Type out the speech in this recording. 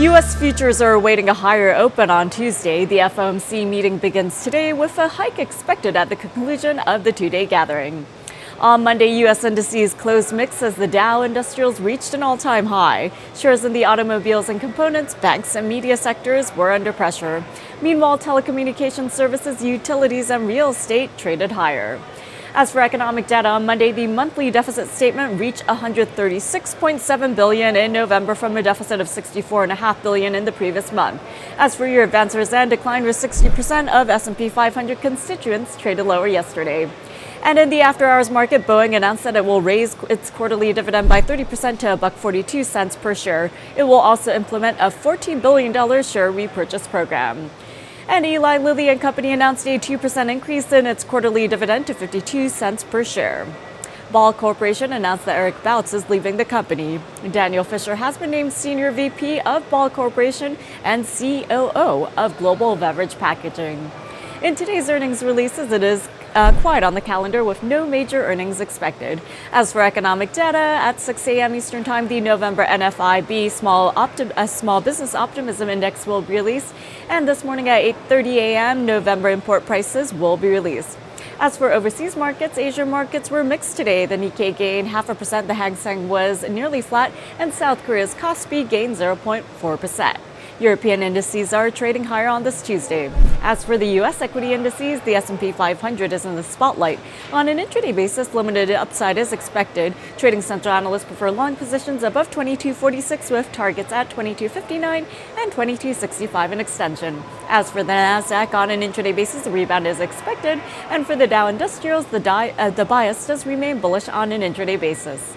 U.S. futures are awaiting a higher open on Tuesday. The FOMC meeting begins today with a hike expected at the conclusion of the two-day gathering. On Monday, U.S. indices closed mixed as the Dow Industrials reached an all-time high. Shares in the automobiles and components, banks, and media sectors were under pressure. Meanwhile, telecommunications services, utilities, and real estate traded higher. As for economic data on Monday, the monthly deficit statement reached $136.7 billion in November from a deficit of $64.5 billion in the previous month. As for year advancers and decline, where 60% of S&P 500 constituents traded lower yesterday. And in the after-hours market, Boeing announced that it will raise its quarterly dividend by 30% to $1.42 per share. It will also implement a $14 billion share repurchase program. And Eli Lilly and Company announced a 2% increase in its quarterly dividend to 52 cents per share. Ball Corporation announced that Eric Bouts is leaving the company. Daniel Fisher has been named Senior VP of Ball Corporation and COO of Global Beverage Packaging. In today's earnings releases, it is quiet on the calendar with no major earnings expected. As for economic data, at 6 a.m. Eastern Time, the November NFIB Small Business Optimism Index will be released. And this morning at 8:30 a.m., November import prices will be released. As for overseas markets, Asian markets were mixed today. The Nikkei gained 0.5%, the Hang Seng was nearly flat, and South Korea's Kospi gained 0.4%. European indices are trading higher on this Tuesday. As for the U.S. equity indices, the S&P 500 is in the spotlight. On an intraday basis, limited upside is expected. Trading central analysts prefer long positions above 2246 with targets at 2259 and 2265 in extension. As for the Nasdaq, on an intraday basis, the rebound is expected. And for the Dow Industrials, the bias does remain bullish on an intraday basis.